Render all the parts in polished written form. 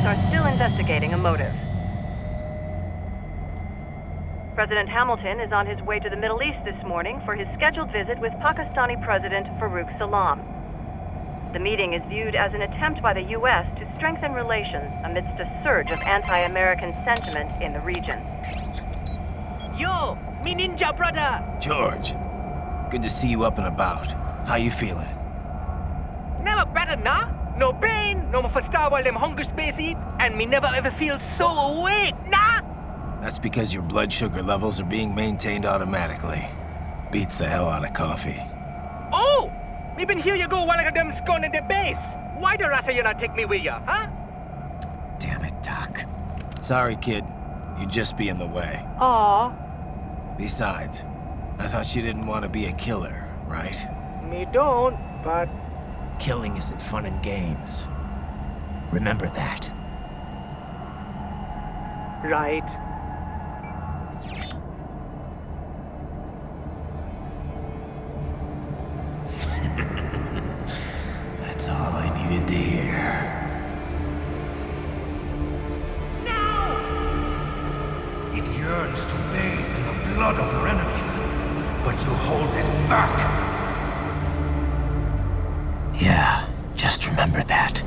are still investigating a motive. President Hamilton is on his way to the Middle East this morning for his scheduled visit with Pakistani President Farouk Salam. The meeting is viewed as an attempt by the U.S. to strengthen relations amidst a surge of anti-American sentiment in the region. Yo, me ninja brother! George, good to see you up and about. How you feeling? Never better, nah? No pain, no more fasta while them hunger space eat, and me never ever feel so awake, nah? That's because your blood sugar levels are being maintained automatically. Beats the hell out of coffee. Oh! Me been here you go while I got them scone in the base. Why the rasa you not take me with ya, huh? Damn it, Doc. Sorry, kid. You'd just be in the way. Aw. Besides, I thought you didn't want to be a killer, right? Me don't, but... Killing isn't fun and games. Remember that. Right. That's all I needed to hear. It yearns to bathe in the blood of your enemies, but you hold it back. Yeah, just remember that.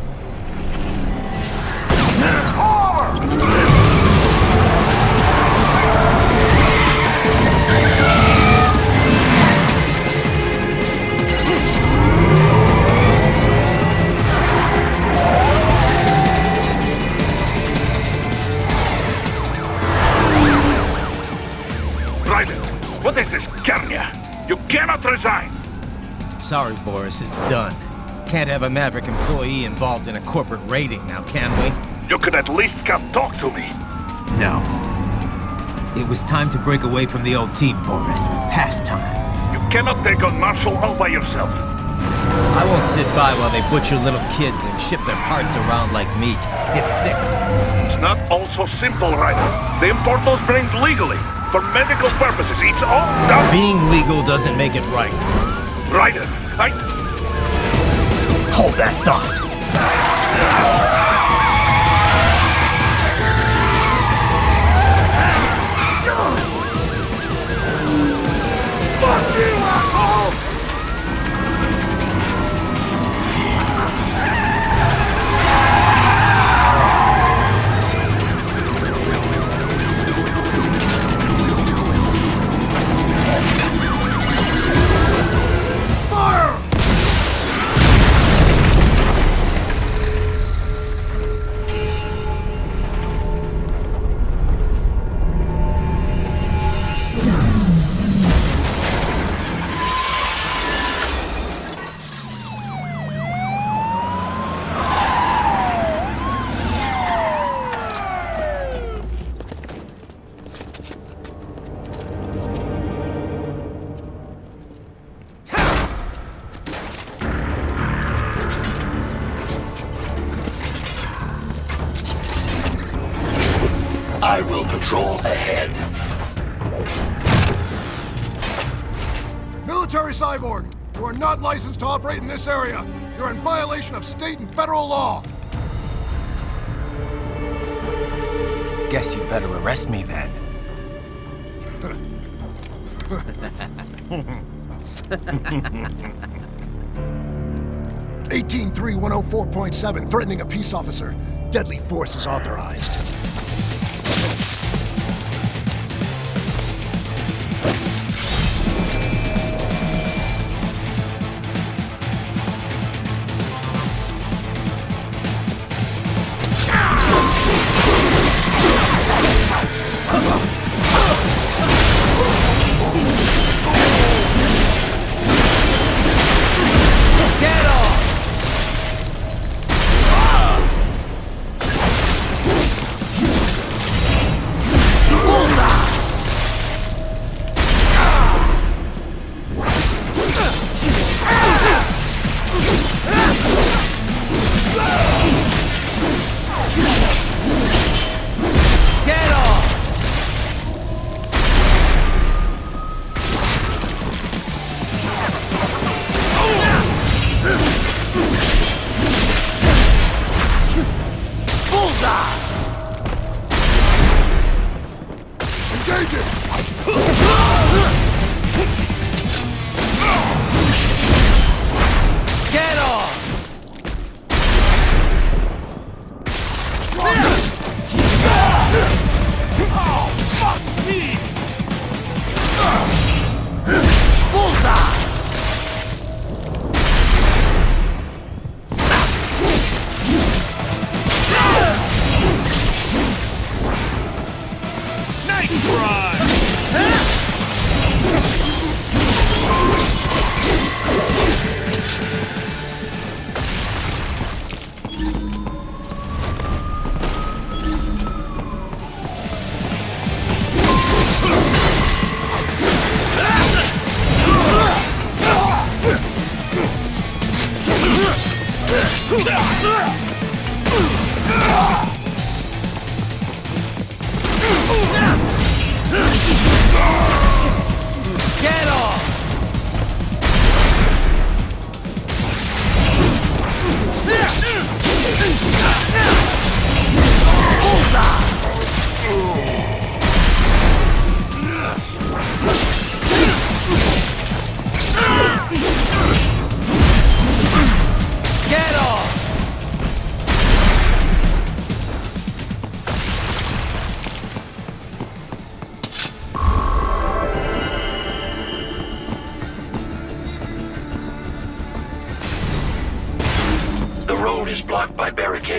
What is this, Kenya? You cannot resign! Sorry, Boris, it's done. Can't have a Maverick employee involved in a corporate raiding now, can we? You could at least come talk to me. No. It was time to break away from the old team, Boris. Past time. You cannot take on Marshall all by yourself. I won't sit by while they butcher little kids and ship their parts around like meat. It's sick. It's not all so simple, Ryder. They import those brains legally. For medical purposes, it's all done. Being legal doesn't make it right. Ryder, Hold that thought. Fuck you, asshole! I will patrol ahead. Military cyborg, you are not licensed to operate in this area. You're in violation of state and federal law. Guess you better arrest me then. 183-104.7, threatening a peace officer. Deadly force is authorized.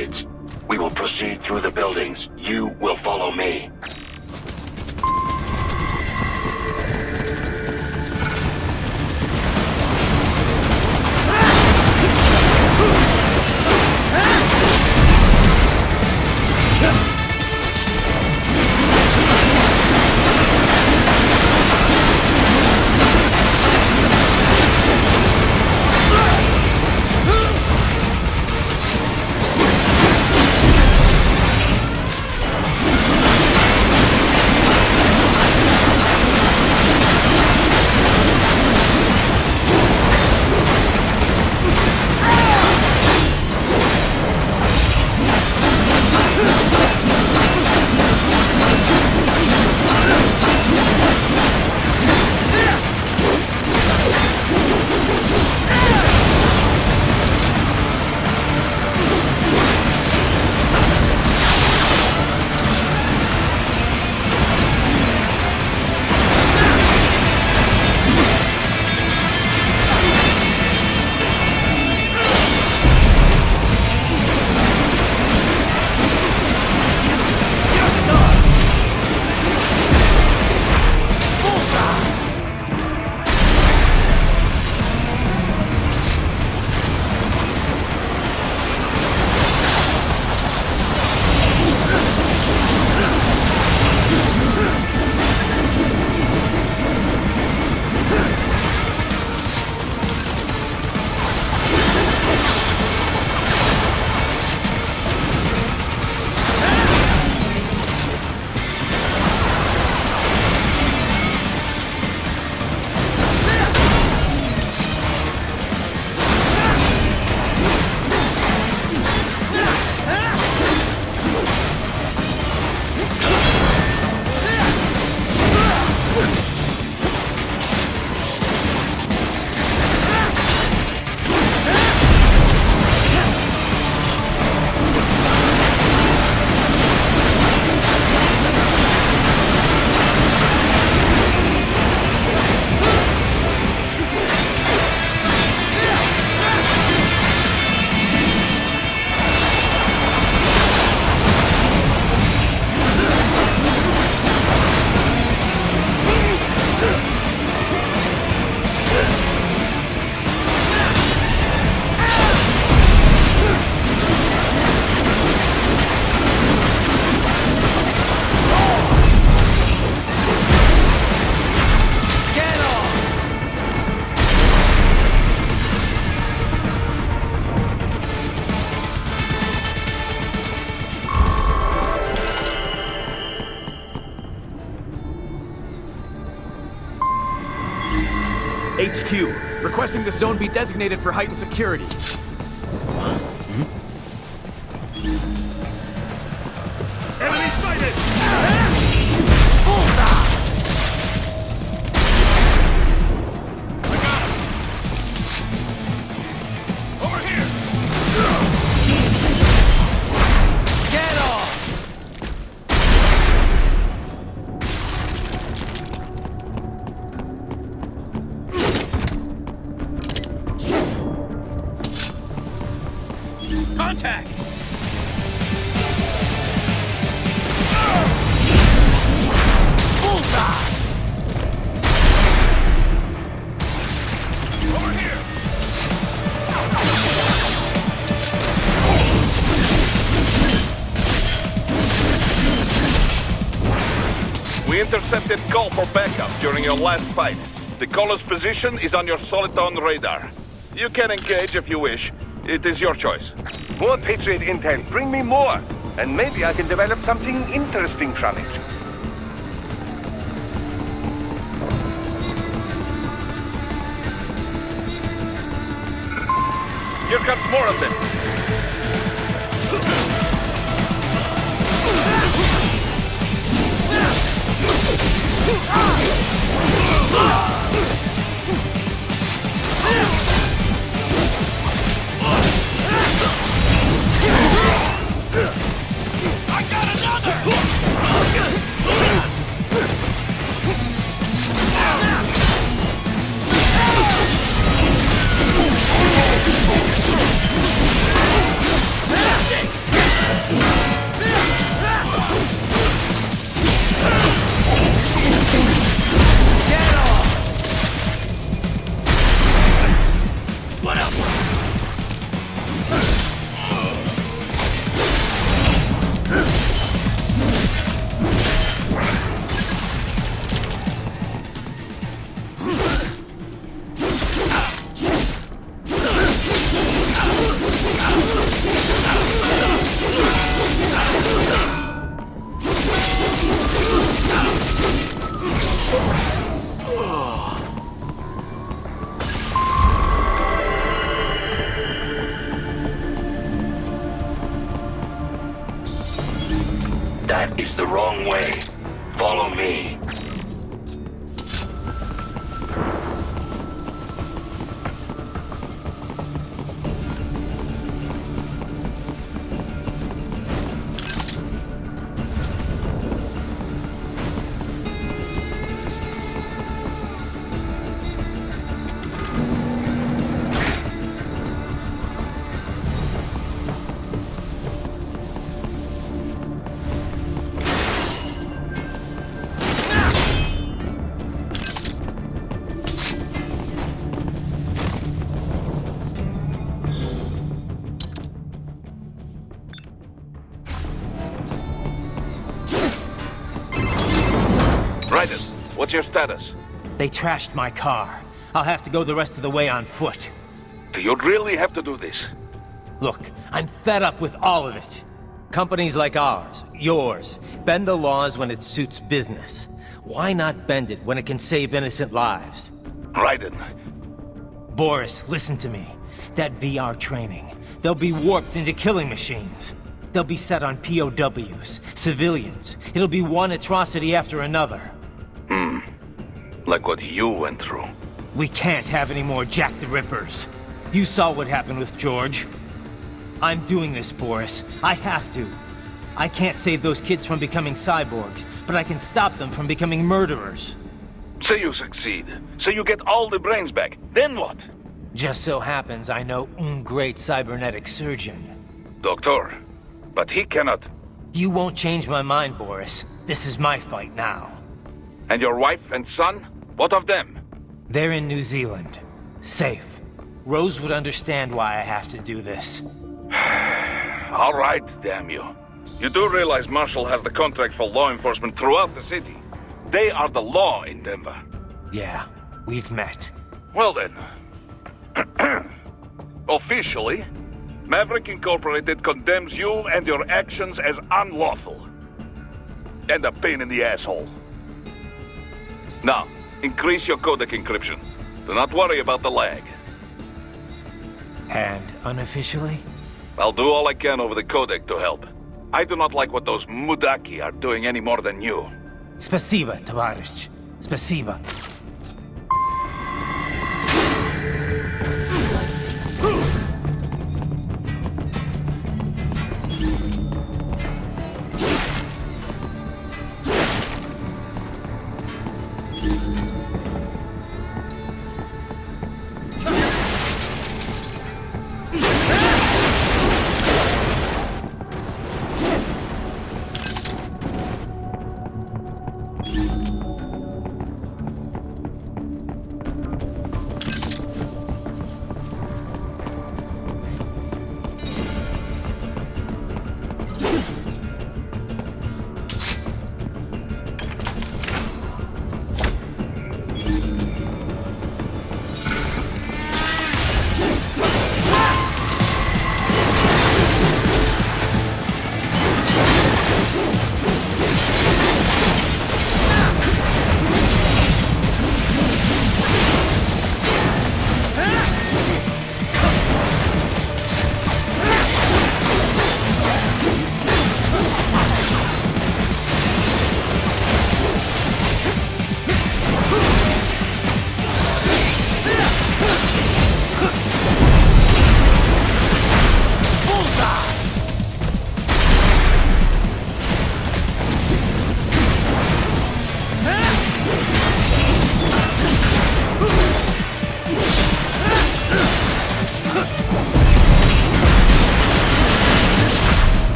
barricades. We will proceed through the buildings. You will follow me. HQ, requesting the zone be designated for heightened security. Enemy sighted! Contact! Bullseye! Over here! We intercepted call for backup during your last fight. The caller's position is on your Soliton radar. You can engage if you wish. It is your choice. More Patriot intel. Bring me more. And maybe I can develop something interesting from it. Here comes more of them. I got another! That is the wrong way. Follow me. Raiden, what's your status? They trashed my car. I'll have to go the rest of the way on foot. Do you really have to do this? Look, I'm fed up with all of it. Companies like ours, yours, bend the laws when it suits business. Why not bend it when it can save innocent lives? Raiden, Boris, listen to me. That VR training, they'll be warped into killing machines. They'll be set on POWs, civilians. It'll be one atrocity after another. like what you went through. We can't have any more Jack the Rippers. You saw what happened with George. I'm doing this, Boris. I have to. I can't save those kids from becoming cyborgs, but I can stop them from becoming murderers. Say you succeed. Say you get all the brains back. Then what? Just so happens I know un great cybernetic surgeon. Doctor. But he cannot. You won't change my mind, Boris. This is my fight now. And your wife and son? What of them? They're in New Zealand. Safe. Rose would understand why I have to do this. All right, damn you. You do realize Marshall has the contract for law enforcement throughout the city. They are the law in Denver. Yeah, we've met. Well then. Officially, Maverick Incorporated condemns you and your actions as unlawful. And a pain in the asshole. Now, increase your codec encryption. Do not worry about the lag. And unofficially? I'll do all I can over the codec to help. I do not like what those Mudaki are doing any more than you. Spasiba, Tavarish. Spasiba.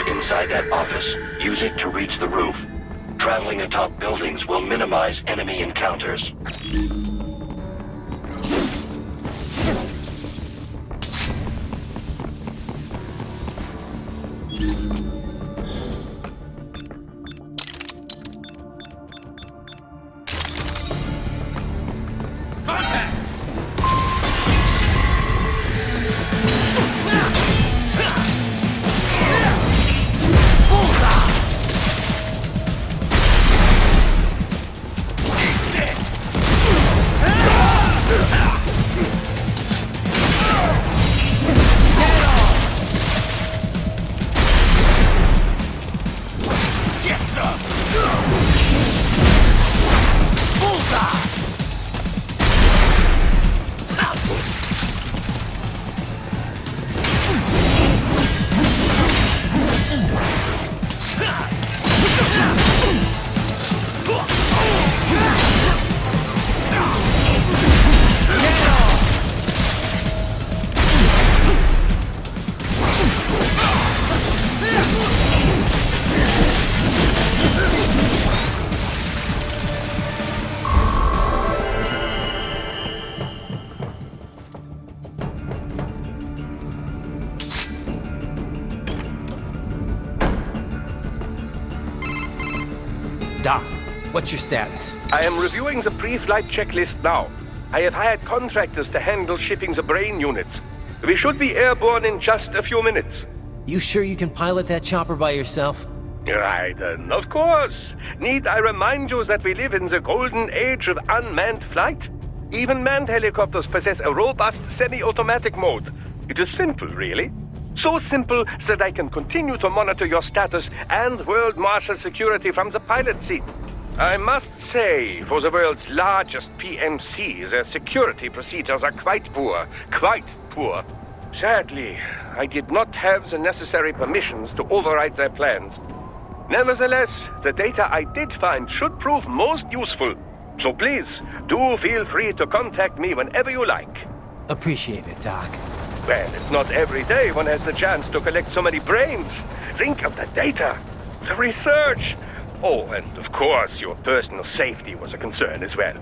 Inside that office, use it to reach the roof. Traveling atop buildings will minimize enemy encounters. Doc, what's your status? I am reviewing the pre-flight checklist now. I have hired contractors to handle shipping the brain units. We should be airborne in just a few minutes. You sure you can pilot that chopper by yourself? Right, of course. Need I remind you that we live in the golden age of unmanned flight? Even manned helicopters possess a robust semi-automatic mode. It is simple, really. So simple that I can continue to monitor your status and world marshal security from the pilot seat. I must say, for the world's largest PMC, their security procedures are quite poor. Quite poor. Sadly, I did not have the necessary permissions to override their plans. Nevertheless, the data I did find should prove most useful. So please, do feel free to contact me whenever you like. Appreciate it, Doc. Well, it's not every day one has the chance to collect so many brains. Think of the data, the research. Oh, and of course, your personal safety was a concern as well.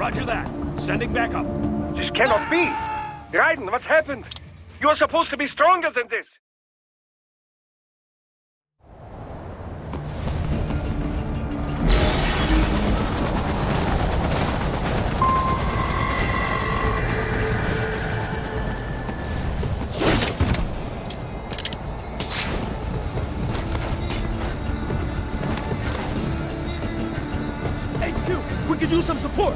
Roger that. Sending back up. This cannot be. Raiden, what's happened? You're supposed to be stronger than this. HQ, we could use some support.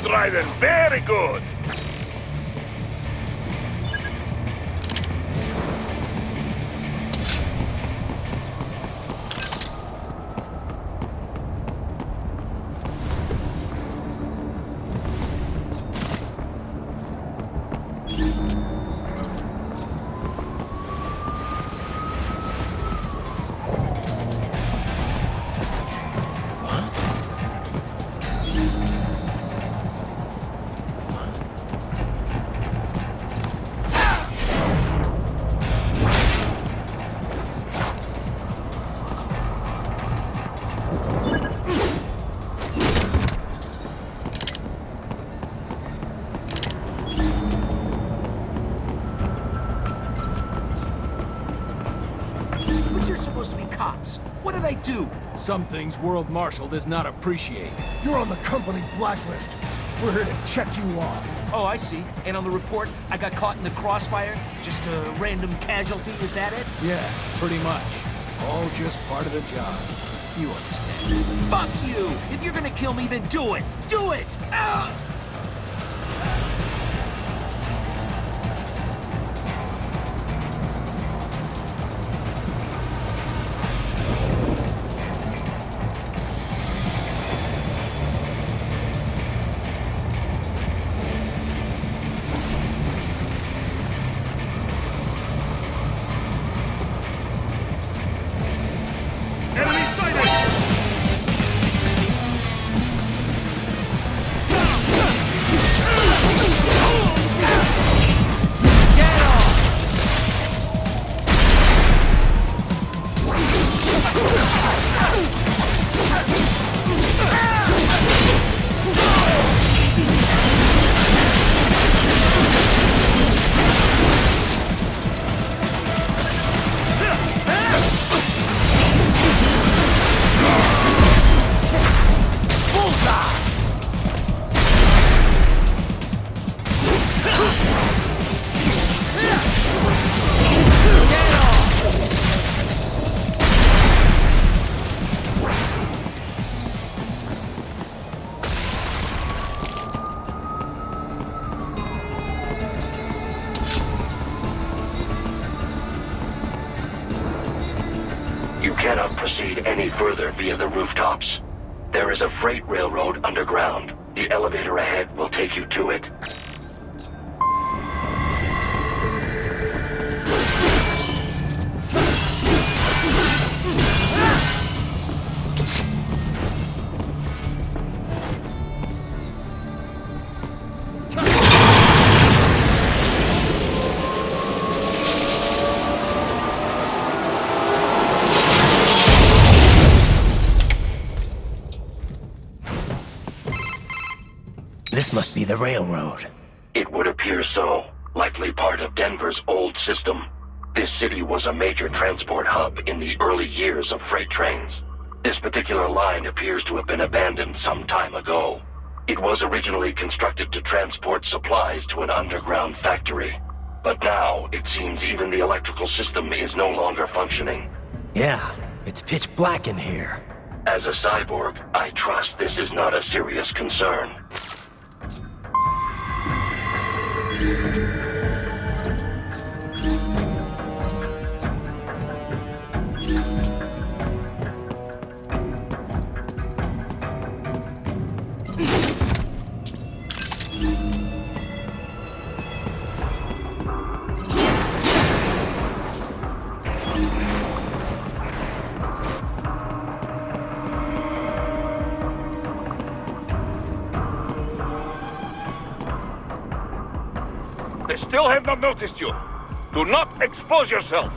Raiden. Very good. But you're supposed to be cops. What did I do? Some things World Marshal does not appreciate. You're on the company blacklist. We're here to check you off. Oh, I see. And on the report, I got caught in the crossfire? Just a random casualty, is that it? Yeah, pretty much. All just part of the job. You understand. Fuck you! If you're gonna kill me, then do it! Do it! Ah! Enemy sighted! You cannot proceed any further via the rooftops. There is a freight railroad underground. The elevator ahead will take you to it. This must be the railroad. It would appear so. Likely part of Denver's old system. This city was a major transport hub in the early years of freight trains. This particular line appears to have been abandoned some time ago. It was originally constructed to transport supplies to an underground factory. But now, it seems even the electrical system is no longer functioning. Yeah, it's pitch black in here. As a cyborg, I trust this is not a serious concern. They still have not noticed you. Do not expose yourself.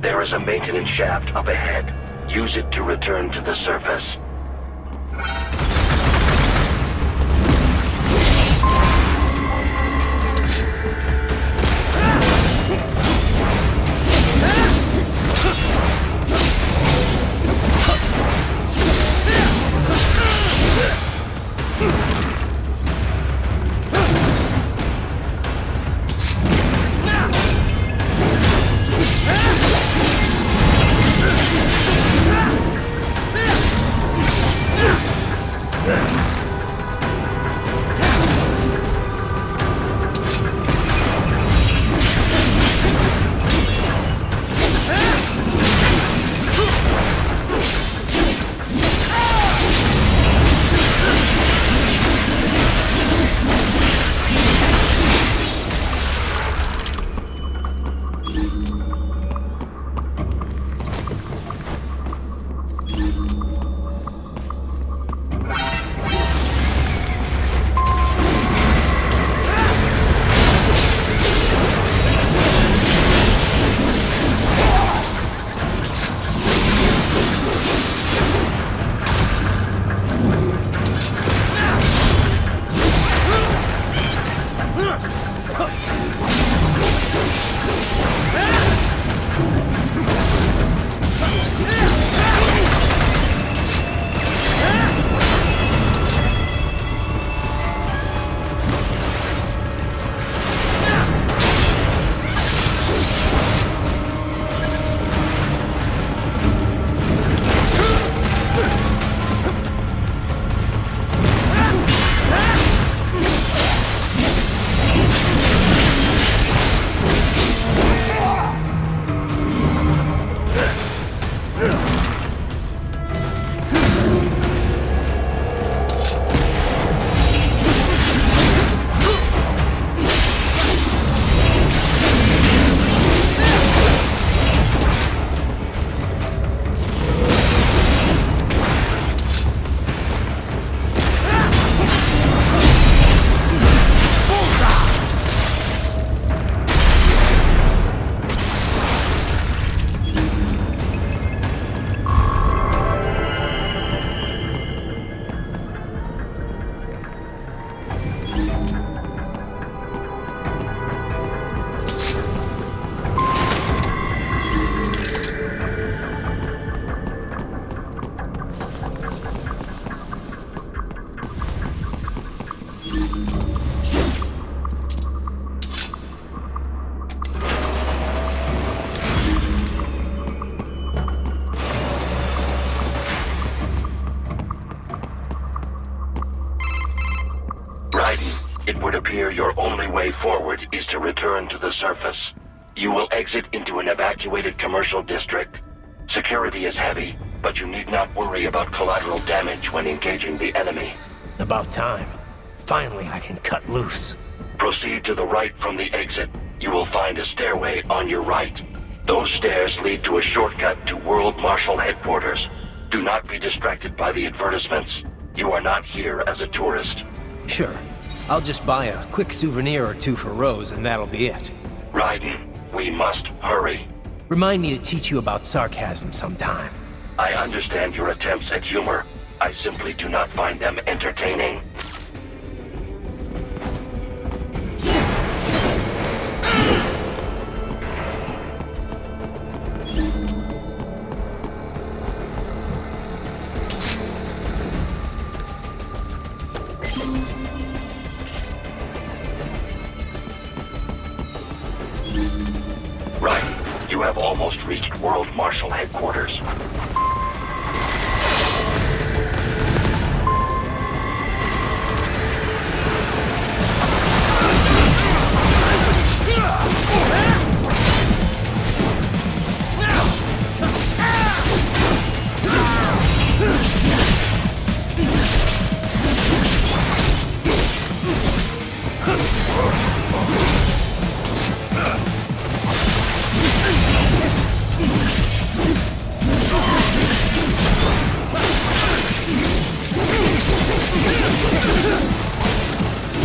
There is a maintenance shaft up ahead. Use it to return to the surface. It would appear your only way forward is to return to the surface. You will exit into an evacuated commercial district. Security is heavy, but you need not worry about collateral damage when engaging the enemy. About time. Finally, I can cut loose. Proceed to the right from the exit. You will find a stairway on your right. Those stairs lead to a shortcut to World Marshal Headquarters. Do not be distracted by the advertisements. You are not here as a tourist. Sure. I'll just buy a quick souvenir or two for Rose, and that'll be it. Raiden, we must hurry. Remind me to teach you about sarcasm sometime. I understand your attempts at humor. I simply do not find them entertaining. Right. You have almost reached World Marshal Headquarters.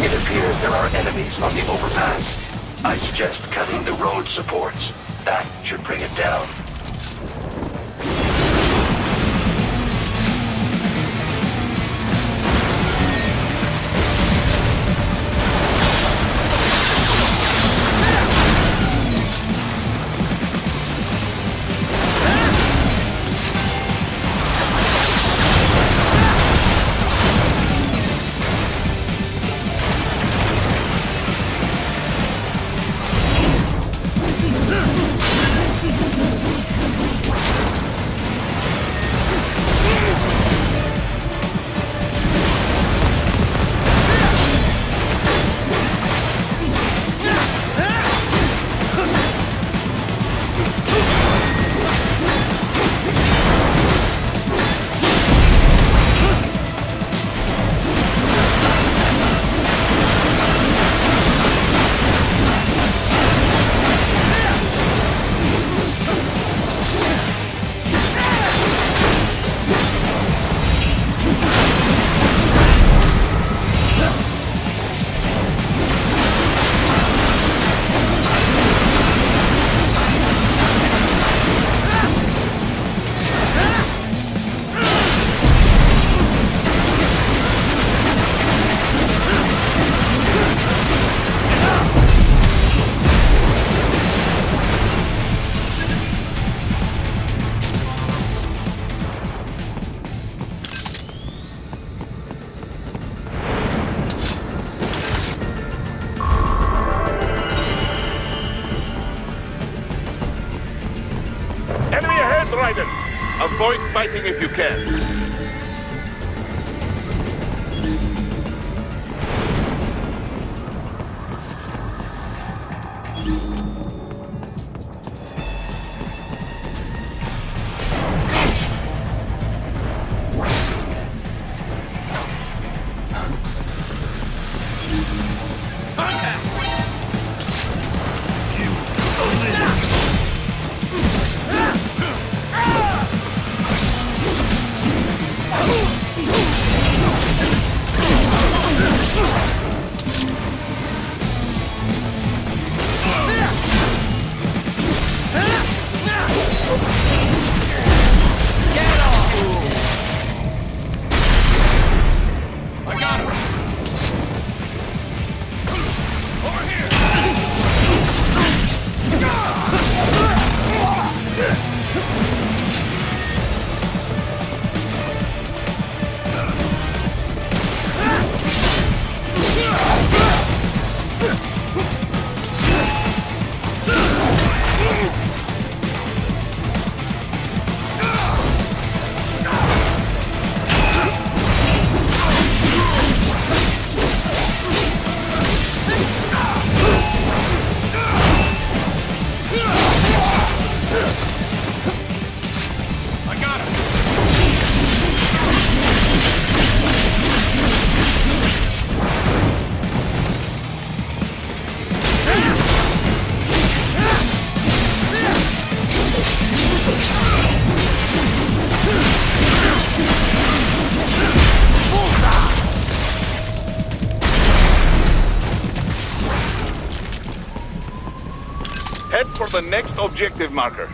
It appears there are enemies on the overpass. I suggest cutting the road supports. That should bring it down. Poseidon! Avoid fighting if you can. Head for the next objective marker.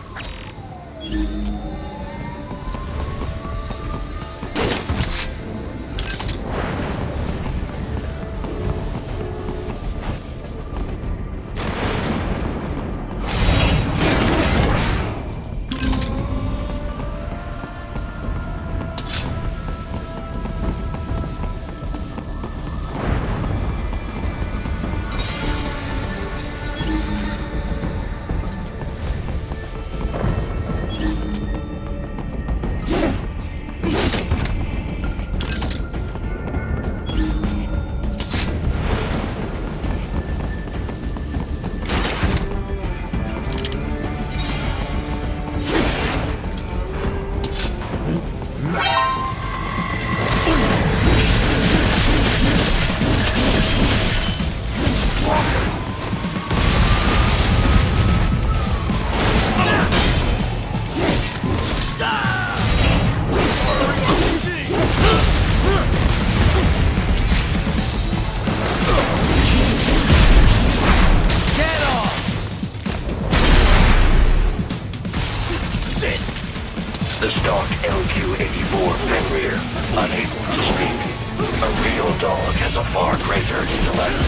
The stock LQ-84 Fenrir, unable to speak. A real dog has a far greater intellect.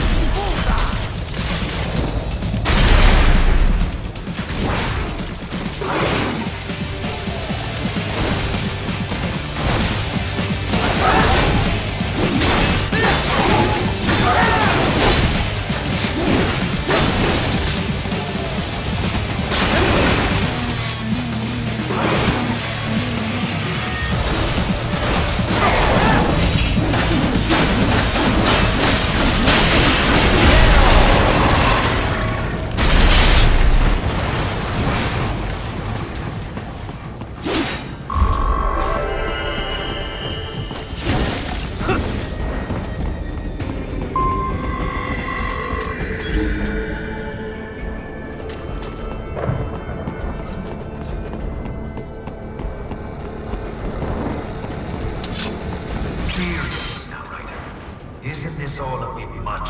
Isn't this all a bit much?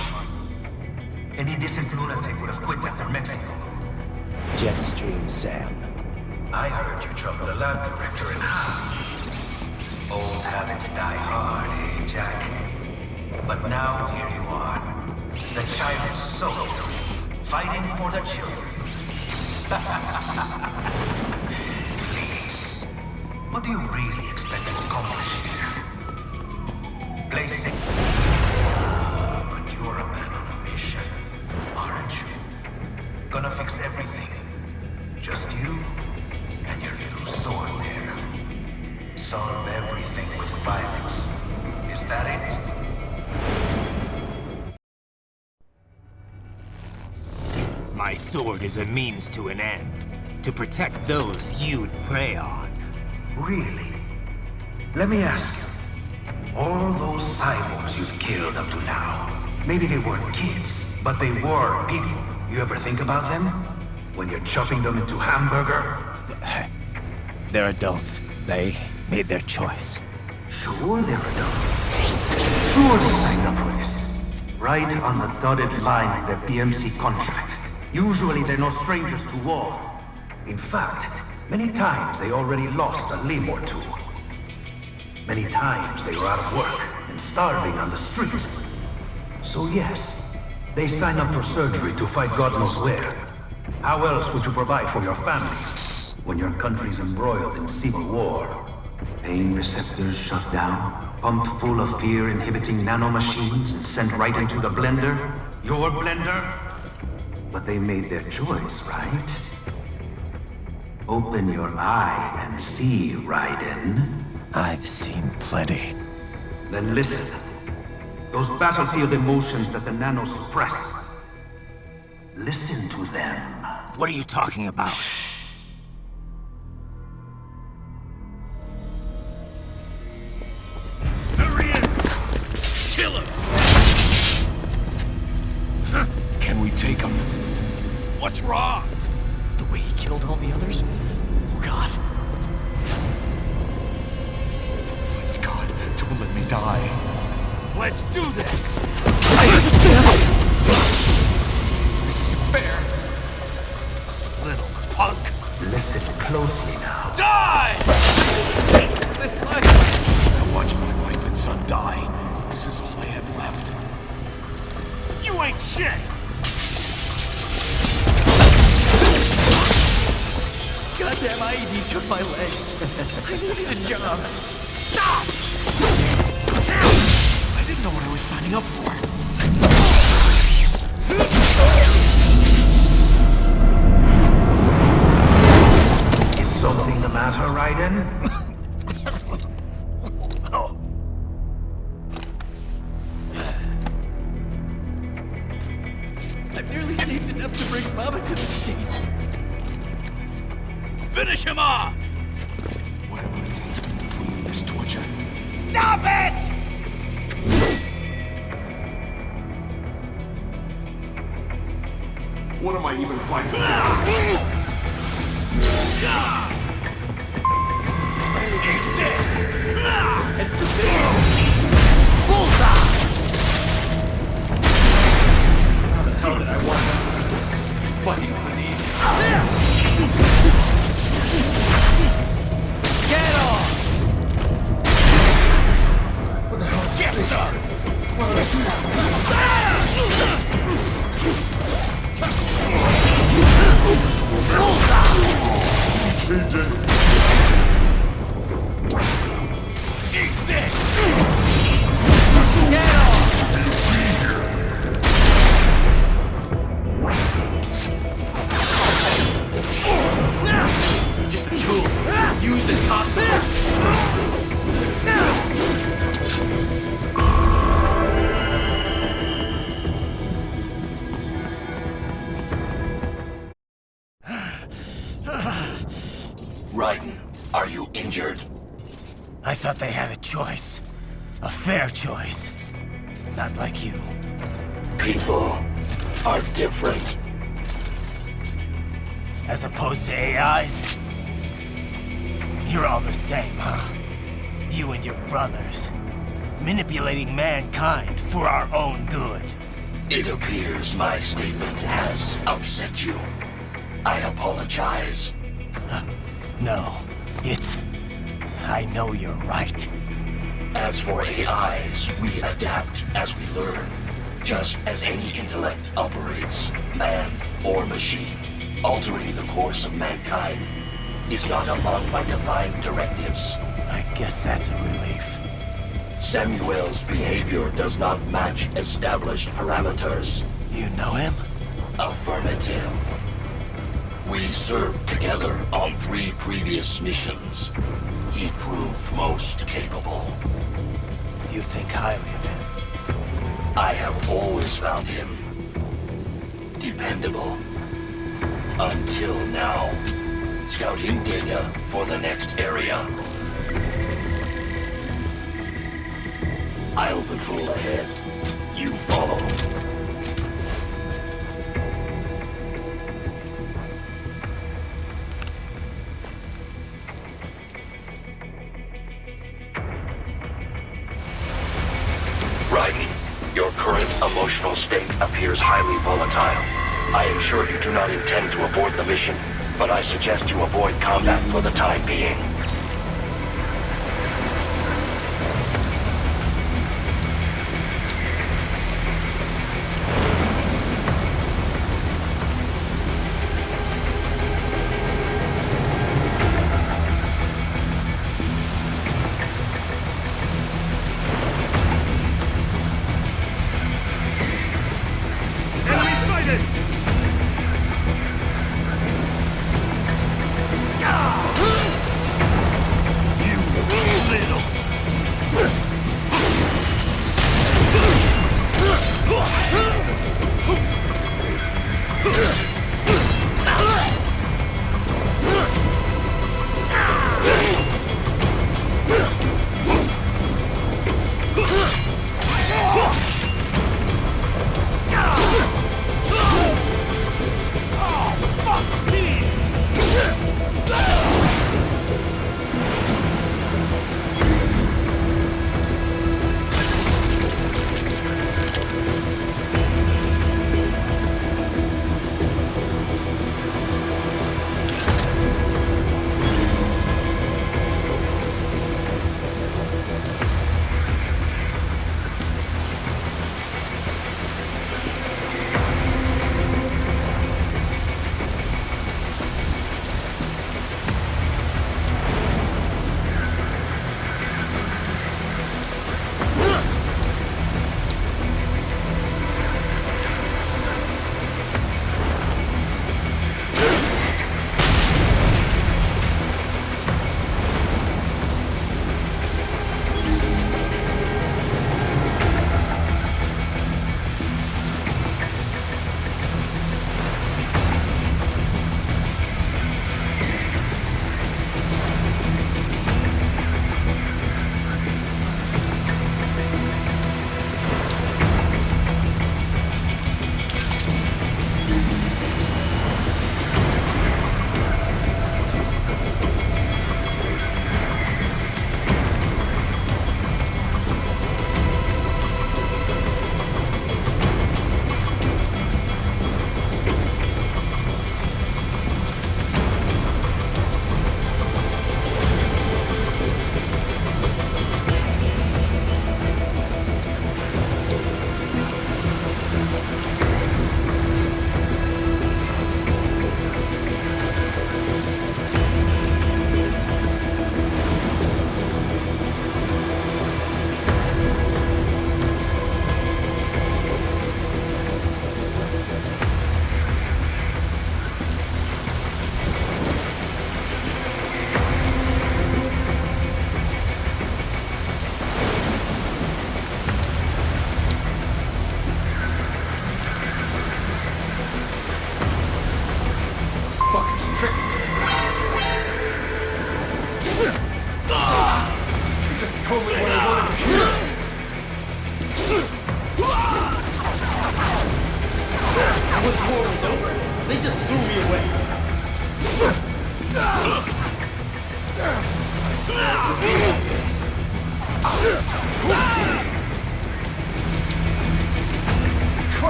Any decent lunatic would have quit after Mexico. Jetstream, Sam. I heard you chopped the lab director in half. Old habits die hard, eh, Jack? But now here you are. The child's soul, fighting for the children. Please, what do you really expect to accomplish here? Play safe. But you're a man on a mission, aren't you? Gonna fix everything. Just you and your little sword. My sword is a means to an end. To protect those you'd prey on. Really? Let me ask you. All those cyborgs you've killed up to now, maybe they weren't kids, but they were people. You ever think about them? When you're chopping them into hamburger? They're adults. They made their choice. Sure they're adults. Sure they signed up for this. Right on the dotted line of their BMC contract. Usually they're no strangers to war. In fact, many times they already lost a limb or two. Many times they were out of work and starving on the street. So yes, they sign up for surgery to fight God knows where. How else would you provide for your family when your country's embroiled in civil war? Pain receptors shut down, pumped full of fear-inhibiting nanomachines and sent right into the blender? Your blender? But they made their choice, right? Open your eye and see, Raiden. I've seen plenty. Then listen. Those battlefield emotions that the nanos suppress. Listen to them. What are you talking about? Shh. There he is! Kill him! Can we take him? What's wrong? The way he killed all the others? Oh God. Please, God, don't let me die. Let's do this! This isn't fair. Little punk. Listen closely now. Die! This life. I watched my wife and son die. This is all I had left. You ain't shit! Goddamn IED took my legs. I needed a job. Stop! I didn't know what I was signing up for. Is something the matter, Raiden? I've nearly saved enough to bring Mama to the States. Finish him off! Whatever it takes to move free of this torture. Stop it! What am I even fighting for? Eat this! And for this! Bullseye! How the hell did I want to do this? Fighting for these. Get off! What the hell? Get some! Why did I do that? Eat this! Get off! Just a tool. Use this hospital. Raiden, are you injured? I thought they had a choice. A fair choice. Not like you. People are different. As opposed to AIs? You're all the same, huh? You and your brothers. Manipulating mankind for our own good. It appears my statement has upset you. I apologize. No, it's... I know you're right. As for AIs, we adapt as we learn. Just as any intellect operates, man or machine. Altering the course of mankind is not among my defined directives. I guess that's a relief. Samuel's behavior does not match established parameters. You know him? Affirmative. We served together on 3 previous missions. He proved most capable. You think highly of him? I have always found him dependable. Until now. Scouting data for the next area. I'll patrol ahead. You follow. Raiden, your current emotional state appears highly volatile. I am sure you do not intend to abort the mission, but I suggest you avoid combat for the time being.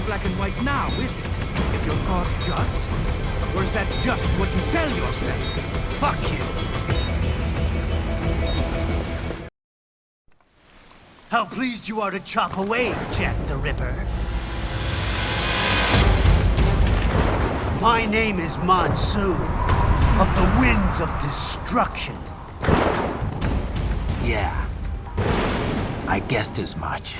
Black and white now, is it? Is your cause just? Or is that just what you tell yourself? Fuck you! How pleased you are to chop away, Jack the Ripper. My name is Monsoon, of the Winds of Destruction. Yeah. I guessed as much.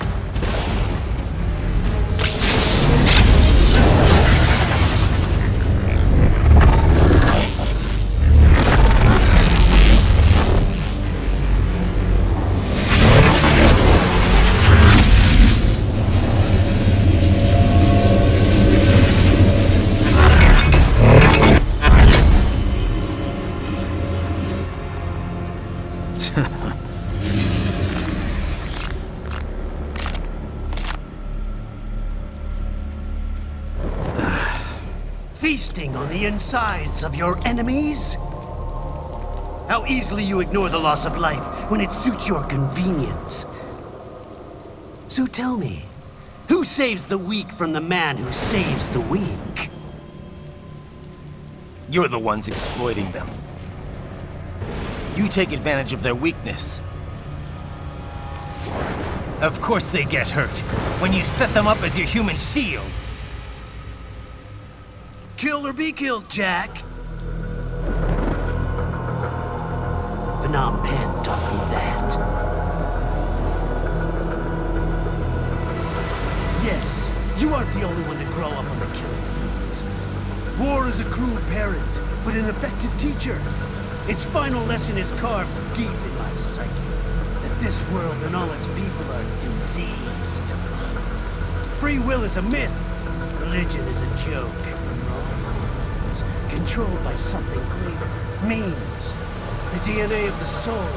Feasting on the insides of your enemies? How easily you ignore the loss of life when it suits your convenience. So tell me, who saves the weak from the man who saves the weak? You're the ones exploiting them. You take advantage of their weakness. Of course they get hurt when you set them up as your human shield. Kill or be killed, Jack. Phnom Penh taught me that. Yes, you aren't the only one to grow up on the killing fields. War is a cruel parent, but an effective teacher. Its final lesson is carved deep in my psyche. That this world and all its people are diseased. Free will is a myth. Religion is a joke. Controlled by something greater. Memes. The DNA of the soul.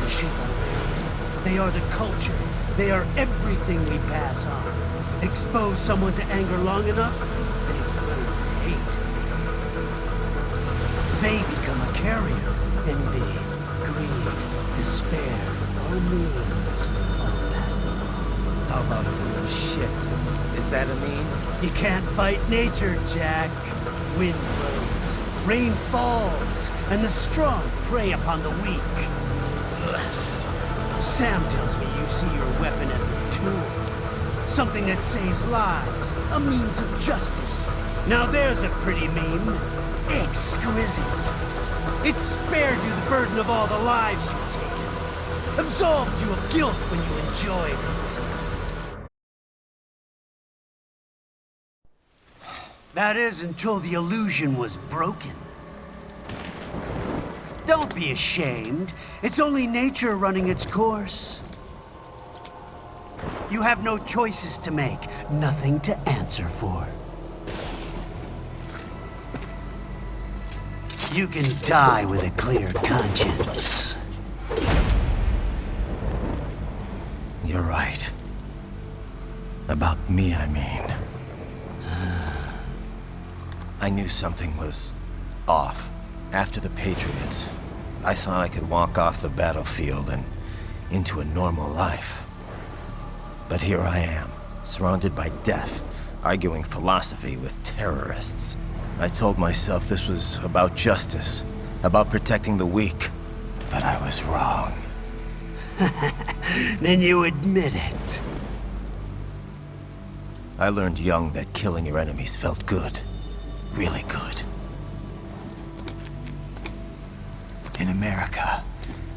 They shape our world. They are the culture. They are everything we pass on. Expose someone to anger long enough, they learn to hate. They become a carrier. Envy, greed, despair, all means, all passed along. How about a little shit? Is that a meme? You can't fight nature, Jack. Wind blows, rain falls, and the strong prey upon the weak. Sam tells me you see your weapon as a tool. Something that saves lives, a means of justice. Now there's a pretty meme. Exquisite. It spared you the burden of all the lives you've taken. Absolved you of guilt when you enjoyed it. That is, until the illusion was broken. Don't be ashamed. It's only nature running its course. You have no choices to make, nothing to answer for. You can die with a clear conscience. You're right. About me, I mean. I knew something was off. After the Patriots, I thought I could walk off the battlefield and into a normal life. But here I am, surrounded by death, arguing philosophy with terrorists. I told myself this was about justice, about protecting the weak. But I was wrong. Then you admit it. I learned young that killing your enemies felt good. Really good. In America,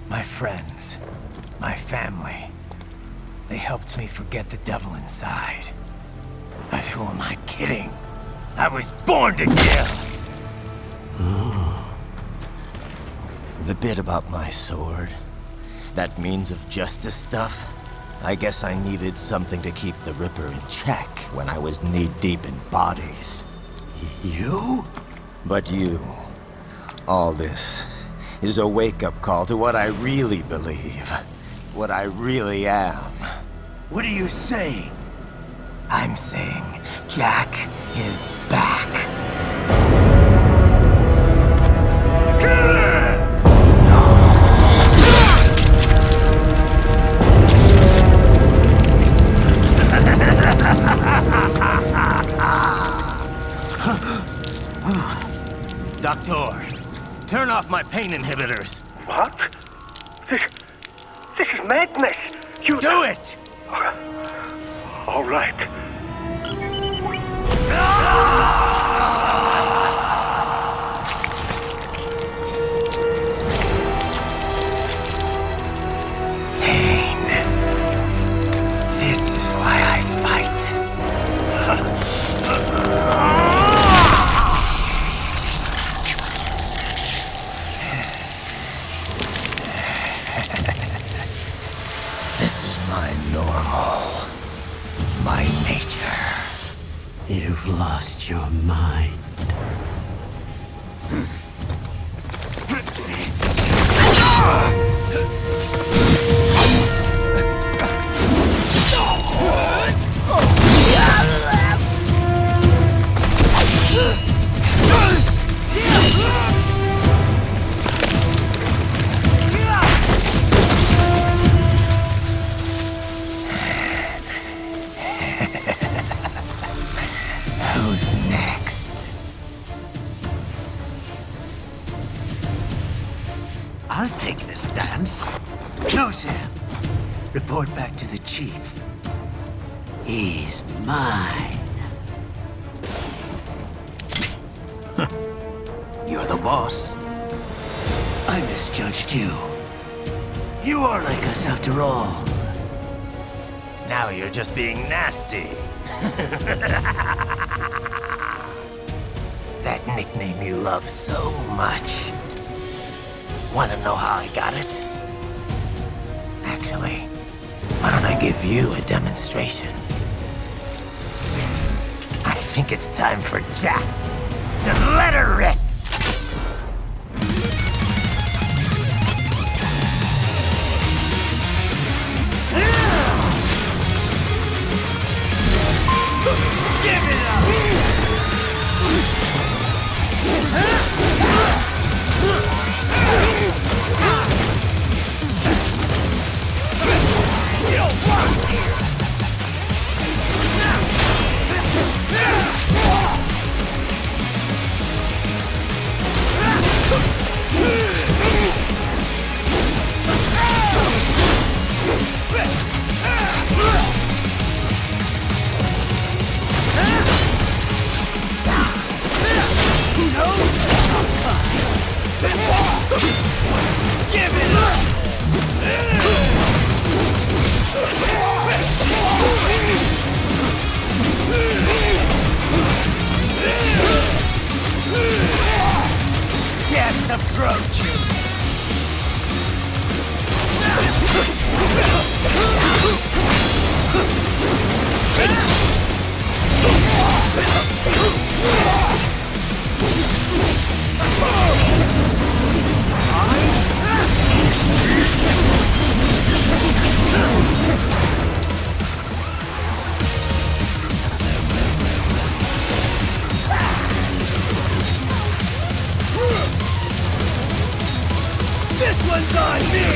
my friends, my family, they helped me forget the devil inside. But who am I kidding? I was born to kill! The bit about my sword, that means of justice stuff, I guess I needed something to keep the Ripper in check when I was knee-deep in bodies. You? But you, all this, is a wake-up call to what I really believe. What I really am. What are you saying? I'm saying Jack is back. Killer! Doctor, turn off my pain inhibitors. What? This is madness. You do it! All right. My normal. My nature. You've lost your mind. Who's next? I'll take this dance. No, Sam. Report back to the chief. He's mine. You're the boss. I misjudged you. You are like us after all. Now you're just being nasty. That nickname you love so much. Wanna know how I got it? Actually, why don't I give you a demonstration? I think it's time for Jack to let her rip. This one's on me!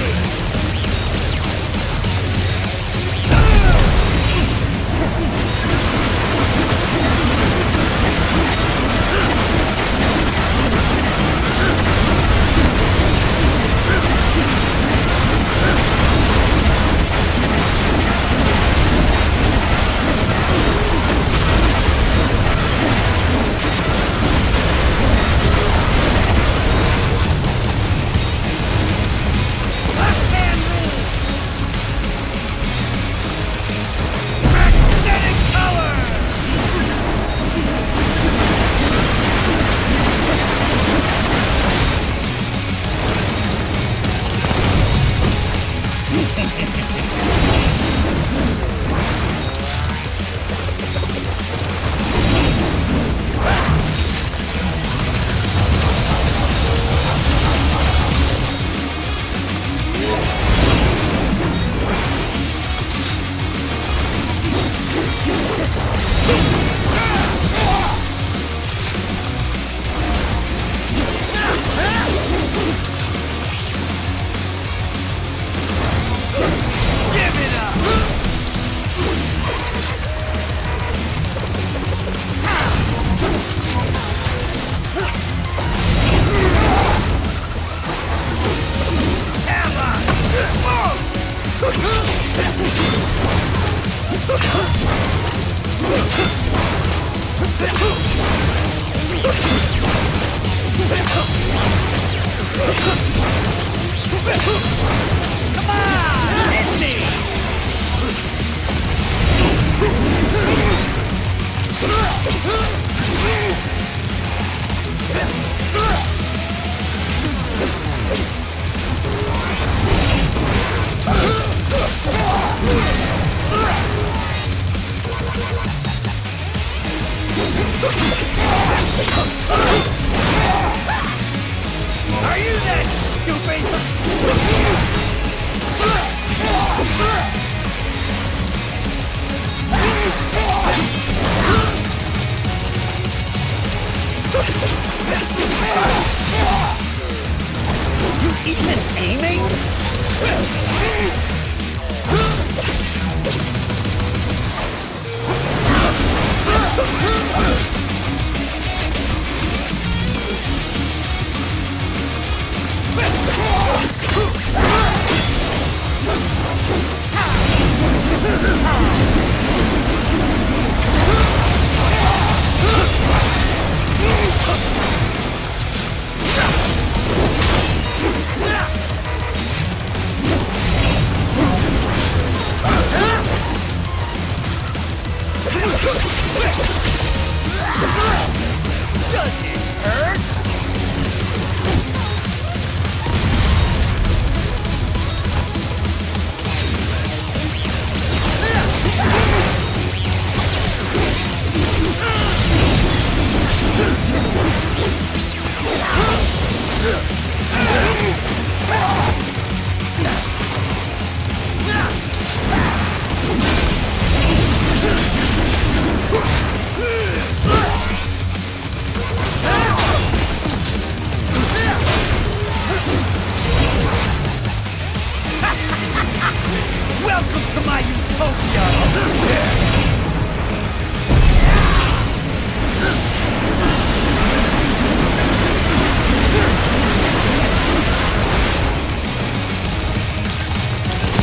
Even aiming? Does it hurt? Welcome to my utopia!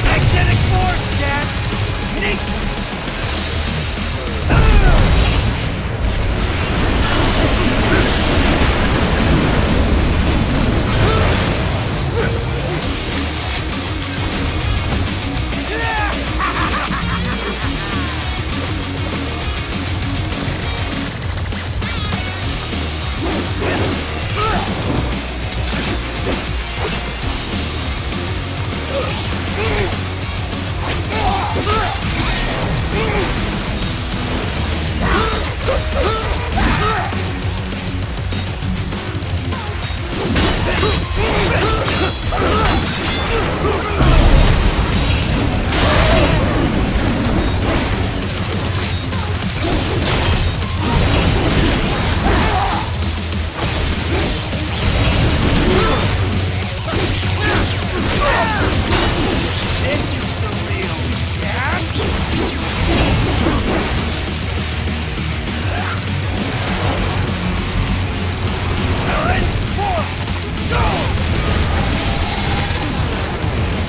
Magnetic force, Dad! Nature!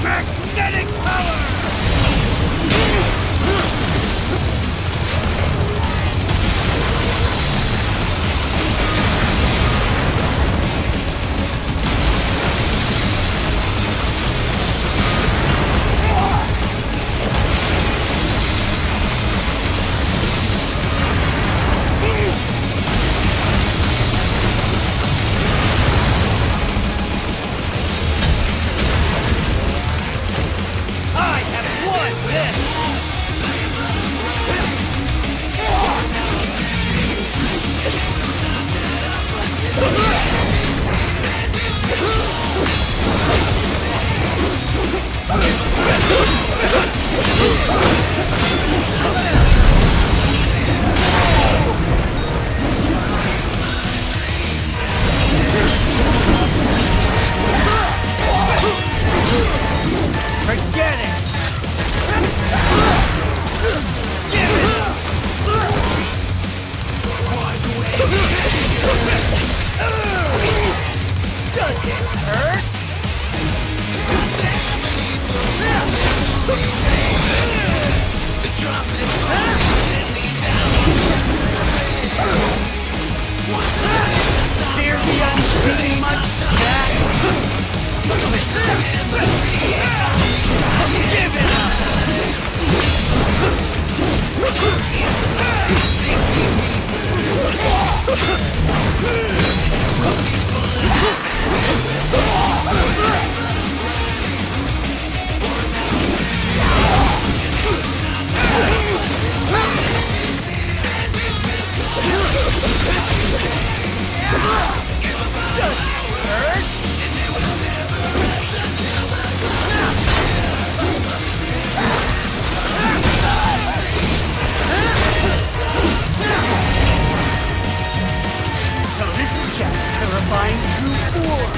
Magnetic power! I have won this! Forget it! Give it up! Does it hurt? Fear the unseen much? Give it up! Does it hurt? So this is Jack's terrifying true form.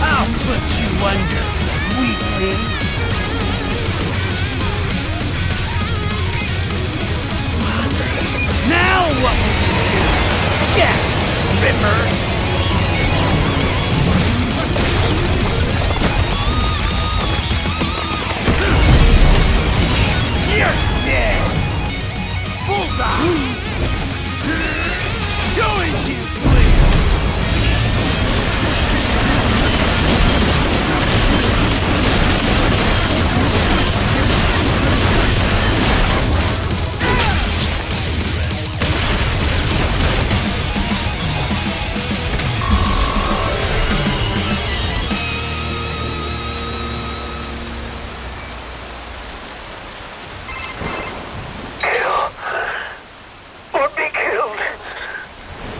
I'll put you under, weakling. Now what will you do, Jack Ripper? You're dead! Bullseye! Go as you please!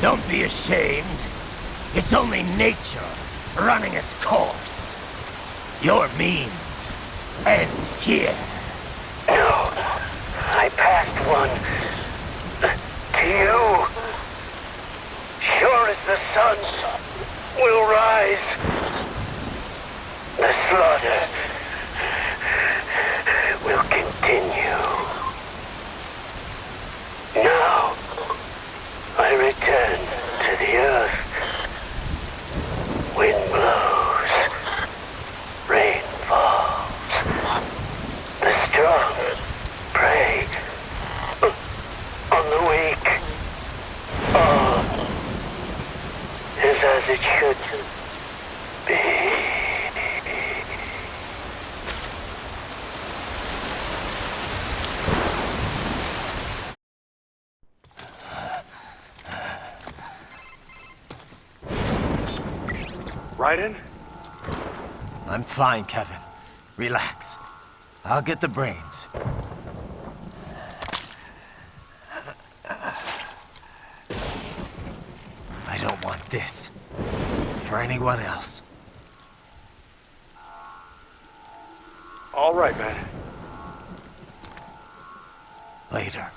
Don't be ashamed. It's only nature running its course. Your means end here. No, I passed one. To you. Sure as the sun will rise. The slaughter will continue. Now, I return to the earth. Wind blows. Rain falls. The strong prey on the weak. All is as it should be. Raiden? I'm fine, Kevin. Relax. I'll get the brains. I don't want this for anyone else. All right, man. Later.